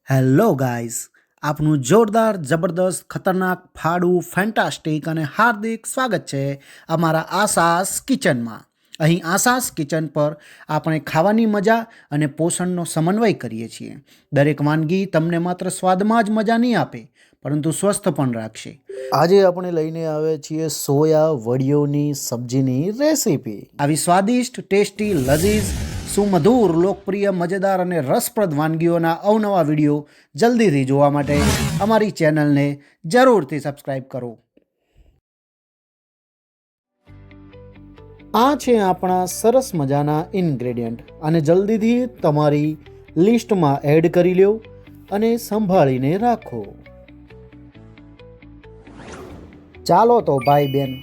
Hello guys, આપનું જોરદાર, જબરદસ્ત, ખતરનાક, ફાડું, ફેન્ટાસ્ટિક અને હાર્દિક સ્વાગત છે અમારા આસાસ કિચનમાં. અહીં આસાસ કિચન પર આપણે ખાવાની મજા અને પોષણનો સમન્વય કરીએ છીએ. દરેક વાનગી તમને માત્ર સ્વાદમાં જ મજા નહીં આપે, પરંતુ સ્વસ્થ પણ રાખશે. આજે આપણે લઈને આવ્યા છીએ સોયા વડીઓની સબ્જીની રેસીપી. આવી સ્વાદિષ્ટ, ટેસ્ટી, લઝીઝ, સુમધુર, લોકપ્રિય, મજેદાર અને રસપ્રદ વાનગીઓના અવનવા વિડીયો જલ્દીથી જોવા માટે અમારી ચેનલને જરૂરથી સબસ્ક્રાઈબ કરો. આ છે આપણા સરસ મજાના ઇન્ગ્રેડિયન્ટ અને જલ્દીથી તમારી લિસ્ટમાં એડ કરી લો અને સંભાળીને રાખો. ચાલો તો ભાઈ બેન,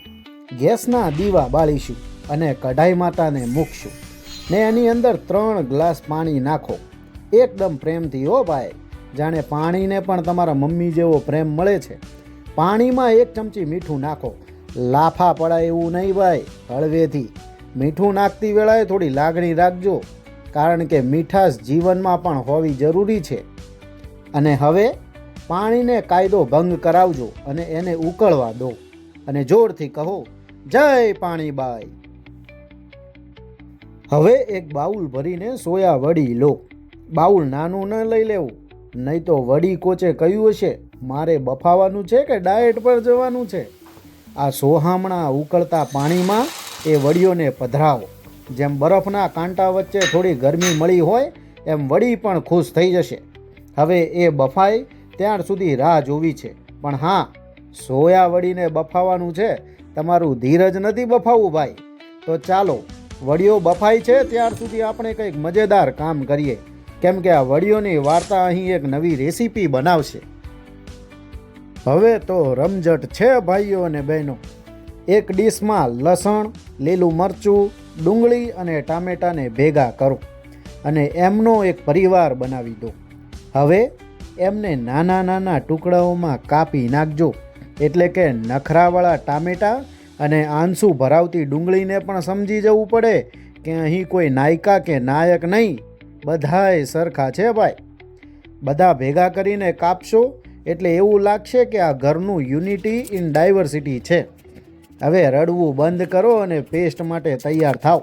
ગેસના દીવા બાળીશું અને કઢાઈ માતાને મૂકશું ને એની અંદર 3 ગ્લાસ પાણી નાખો. એકદમ પ્રેમથી હો ભાઈ, જાણે પાણીને પણ તમારા મમ્મી જેવો પ્રેમ મળે છે. પાણીમાં 1 ચમચી મીઠું નાખો. લાફા પડાય એવું નહીં ભાઈ, હળવેથી. મીઠું નાખતી વેળાએ થોડી લાગણી રાખજો, કારણ કે મીઠાશ જીવનમાં પણ હોવી જરૂરી છે. અને હવે પાણીને કાયદો ભંગ કરાવજો અને એને ઉકળવા દો અને જોરથી કહો, જય પાણીબાઈ. હવે એક બાઉલ ભરીને સોયા વડી લો. બાઉલ નાનું ન લઈ લેવું, નહીં તો વડી કોચે કહ્યું હશે, મારે બફાવાનું છે કે ડાયટ પર જવાનું છે. આ સોહામણા ઉકળતા પાણીમાં એ વડીઓને પધરાવો. જેમ બરફના કાંટા વચ્ચે થોડી ગરમી મળી હોય એમ વડી પણ ખુશ થઈ જશે. હવે એ બફાય ત્યાર સુધી રાહ જોવી છે. પણ હા, સોયા વડીને બફાવાનું છે, તમારું ધીરજ નથી બફાવવું ભાઈ. તો ચાલો, વડીઓ બફાય છે ત્યાર સુધી આપણે કંઈક મજેદાર કામ કરીએ, કેમ કે આ વડીઓની વાર્તા અહીં એક નવી રેસીપી બનાવશે. હવે તો રમઝટ છે ભાઈઓ અને બહેનો. એક ડીશમાં લસણ, લીલું મરચું, ડુંગળી અને ટામેટાને ભેગા કરો અને એમનો એક પરિવાર બનાવી દો. હવે એમને નાના નાના ટુકડાઓમાં કાપી નાખજો, એટલે કે નખરાવાળા ટામેટા અને આંસુ ભરાવતી ડુંગળીને પણ સમજી જવું પડે કે અહીં કોઈ નાયકા કે નાયક નહીં, બધાય સરખા છે ભાઈ. બધા ભેગા કરીને કાપશો એટલે એવું લાગશે કે આ ઘરનું યુનિટી ઇન ડાયવર્સિટી છે. હવે રડવું બંધ કરો અને પેસ્ટ માટે તૈયાર થાવ.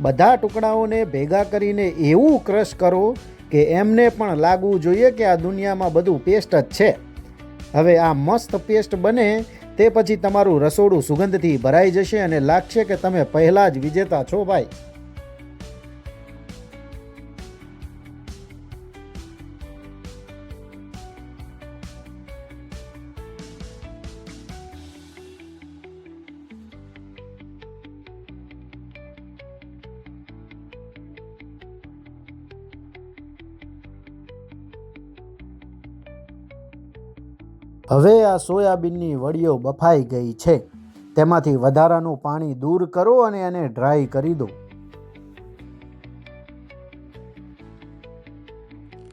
બધા ટુકડાઓને ભેગા કરીને એવું ક્રશ કરો કે એમને પણ લાગવું જોઈએ કે આ દુનિયામાં બધું પેસ્ટ જ છે. હવે આ મસ્ત પેસ્ટ બને તે પછી તમારું રસોડું સુગંધથી ભરાઈ જશે અને લાગશે કે તમે પહેલાં જ વિજેતા છો ભાઈ. હવે આ સોયાબીનની વડીઓ બફાઈ ગઈ છે. તેમાંથી વધારાનું પાણી દૂર કરો અને એને ડ્રાય કરી દો.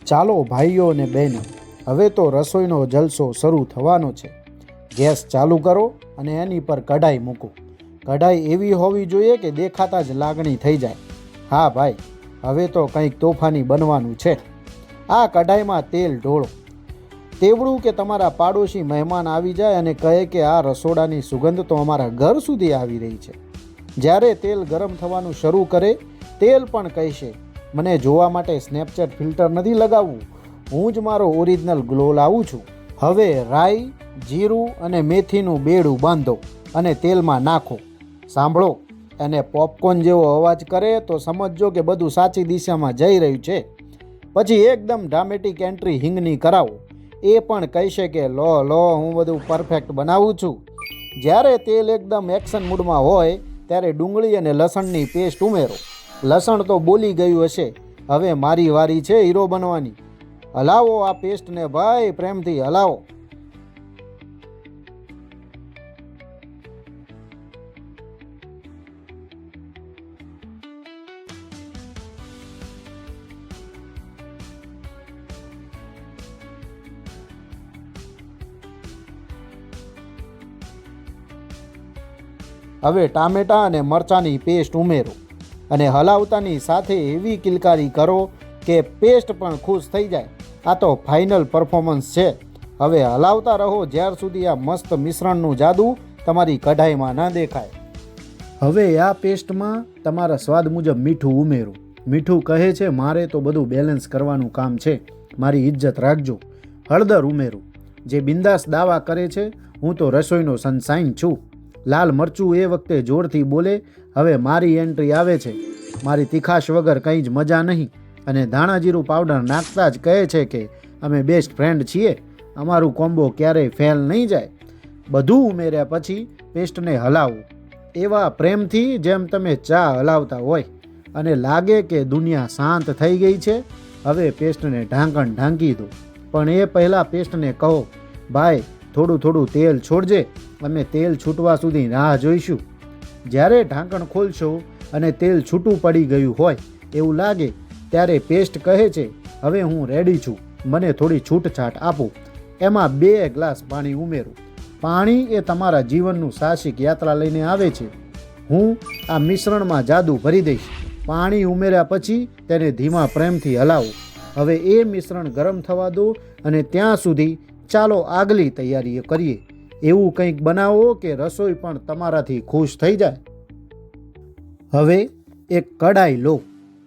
ચાલો ભાઈઓ અને બહેનો, હવે તો રસોઈનો જલસો શરૂ થવાનો છે. ગેસ ચાલુ કરો અને એની પર કઢાઈ મૂકો. કઢાઈ એવી હોવી જોઈએ કે દેખાતા જ લાગણી થઈ જાય. હા ભાઈ, હવે તો કંઈક તોફાની બનવાનું છે. આ કઢાઈમાં તેલ ઢોળો. તેવડું કે તમારા પાડોશી મહેમાન આવી જાય અને કહે કે આ રસોડાની સુગંધ તો અમારા ઘર સુધી આવી રહી છે. જ્યારે તેલ ગરમ થવાનું શરૂ કરે, તેલ પણ કહેશે, મને જોવા માટે સ્નેપચેટ ફિલ્ટર નથી લગાવવું, હું જ મારો ઓરિજિનલ ગ્લો લાવું છું. હવે રાઈ, જીરું અને મેથીનું બેડું બાંધો અને તેલમાં નાખો. સાંભળો, એને પોપકોર્ન જેવો અવાજ કરે તો સમજજો કે બધું સાચી દિશામાં જઈ રહ્યું છે. પછી એકદમ ડ્રામેટિક એન્ટ્રી હિંગની કરાવો. એ પણ કહેશે કે લો લો, હું બધું પરફેક્ટ બનાવું છું. જ્યારે તેલ એકદમ એક્શન મૂડમાં હોય ત્યારે ડુંગળી અને લસણની પેસ્ટ ઉમેરો. લસણ તો બોલી ગયું હશે, હવે મારી વારી છે હીરો બનવાની. હલાવો આ પેસ્ટને ભાઈ, પ્રેમથી હલાવો. હવે ટામેટાં અને મરચાંની પેસ્ટ ઉમેરો અને હલાવતાની સાથે એવી કિલકારી કરો કે પેસ્ટ પણ ખુશ થઈ જાય. આ તો ફાઇનલ પરફોર્મન્સ છે. હવે હલાવતા રહો જ્યાર સુધી આ મસ્ત મિશ્રણનું જાદુ તમારી કઢાઈમાં ન દેખાય. હવે આ પેસ્ટમાં તમારા સ્વાદ મુજબ મીઠું ઉમેરો. મીઠું કહે છે મારે તો બધું બેલેન્સ કરવાનું કામ છે, મારી ઇજ્જત રાખજો. હળદર ઉમેરો. જે બિંદાસ દાવા કરે છે હું તો રસોઈનો સનસાઇન છું. લાલ મરચું એ વખતે જોરથી બોલે હવે મારી એન્ટ્રી આવે છે, મારી તીખાશ વગર કંઈ જ મજા નહીં. અને ધાણા જીરું પાવડર નાખતા જ કહે છે કે અમે બેસ્ટ ફ્રેન્ડ છીએ, અમારું કોમ્બો ક્યારેય ફેલ નહીં જાય. બધું ઉમેર્યા પછી પેસ્ટને હલાવો એવા પ્રેમથી જેમ તમે ચા હલાવતા હોય અને લાગે કે દુનિયા શાંત થઈ ગઈ છે. હવે પેસ્ટને ઢાંકી દો. પણ એ પહેલાં પેસ્ટને કહો ભાઈ થોડું થોડું તેલ છોડજે, અમે તેલ છૂટવા સુધી રાહ જોઈશું. જ્યારે ઢાંકણ ખોલશો અને તેલ છૂટું પડી ગયું હોય એવું લાગે ત્યારે પેસ્ટ કહે છે હવે હું રેડી છું, મને થોડી છૂટછાટ આપો. એમાં 2 ગ્લાસ પાણી ઉમેરો. પાણી એ તમારા જીવનનું સાહસિક યાત્રા લઈને આવે છે. હું આ મિશ્રણમાં જાદુ ભરી દઈશ. પાણી ઉમેર્યા પછી તેને ધીમા પ્રેમથી હલાવો. હવે એ મિશ્રણ ગરમ થવા દો અને ત્યાં સુધી ચાલો આગલી તૈયારીઓ કરીએ. એવું કંઈક બનાવો કે રસોઈ પણ તમારાથી ખુશ થઈ જાય. હવે એક કઢાઈ લો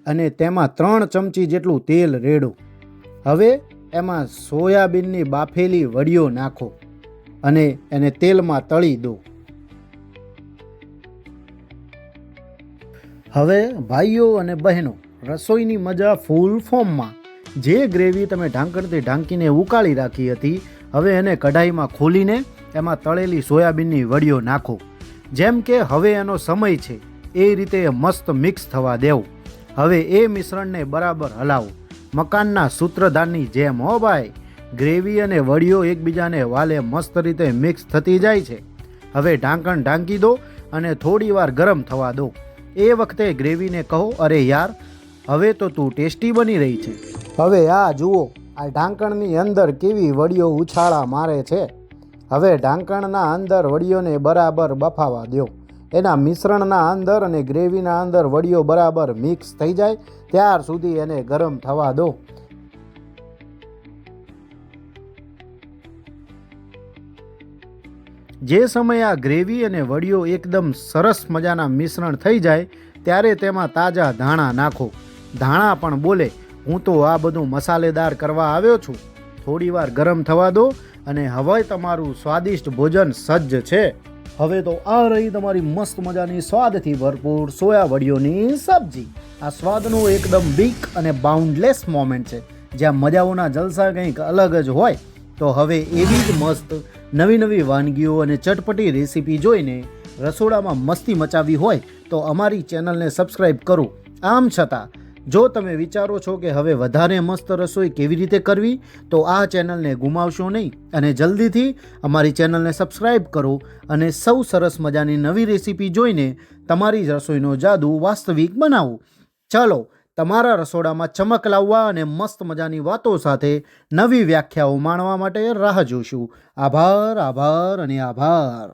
અને તેમાં 3 ચમચી જેટલું તેલ રેડો. હવે એમાં સોયાબીનની બાફેલી વડીઓ નાખો અને એને તેલમાં તળી દો. હવે ભાઈઓ અને બહેનો, રસોઈની મજા ફૂલ ફોર્મમાં. જે ગ્રેવી તમે ઢાંકણથી ઢાંકીને ઉકાળી રાખી હતી હવે એને કઢાઈમાં ખોલીને એમાં તળેલી સોયાબીનની વડીઓ નાખો. જેમ કે હવે એનો સમય છે એ રીતે મસ્ત મિક્સ થવા દેવું. હવે એ મિશ્રણને બરાબર હલાવો, મકાનના સૂત્રધારની જેમ. હો ભાઈ, ગ્રેવી અને વડીઓ એકબીજાને વાલે મસ્ત રીતે મિક્સ થતી જાય છે. હવે ઢાંકણ ઢાંકી દો અને થોડી વાર ગરમ થવા દો. એ વખતે ગ્રેવીને કહો અરે યાર હવે તો તું ટેસ્ટી બની રહી છે. હવે આ જુઓ, આ ઢાંકણની અંદર કેવી વડીઓ ઉછાળા મારે છે. હવે ઢાંકણના અંદર વડીઓને બરાબર બફાવા દો. એના મિશ્રણના અંદર અને ગ્રેવીના અંદર વડીઓ બરાબર મિક્સ થઈ જાય ત્યાર સુધી એને ગરમ થવા દો. જે સમયે આ ગ્રેવી અને વડીઓ એકદમ સરસ મજાના મિશ્રણ થઈ જાય ત્યારે તેમાં તાજા ધાણા નાખો. ધાણા પણ બોલે હું તો આ બધું મસાલેદાર કરવા આવ્યો છું. થોડી વાર ગરમ થવા દો અને હવે તમારું સ્વાદિષ્ટ ભોજન સજ્જ છે. હવે તો આ રહી તમારી મસ્ત મજાની સ્વાદથી ભરપૂર સોયા વડીઓની સબ્જી. આ સ્વાદનો એકદમ બિગ અને બાઉન્ડલેસ મોમેન્ટ છે જ્યાં મજાઓના જલસા કંઈક અલગ જ હોય. તો હવે એવી જ મસ્ત નવી નવી વાનગીઓ અને ચટપટી રેસીપી જોઈને રસોડામાં મસ્તી મચાવી હોય તો અમારી ચેનલને સબસ્ક્રાઈબ કરો. આમ છતાં જો તમે વિચારો છો કે હવે વધારે મસ્ત રસોઈ કેવી રીતે કરવી તો આ ચેનલને ગુમાવશો નહીં અને જલ્દીથી અમારી ચેનલને સબસ્ક્રાઈબ કરો અને સૌ સરસ મજાની નવી રેસીપી જોઈને તમારી રસોઈનો જાદુ વાસ્તવિક બનાવો. ચાલો તમારા રસોડામાં ચમક લાવવા અને મસ્ત મજાની વાતો સાથે નવી વ્યાખ્યાઓ માણવા માટે રાહ જોશું. આભાર, આભાર અને આભાર.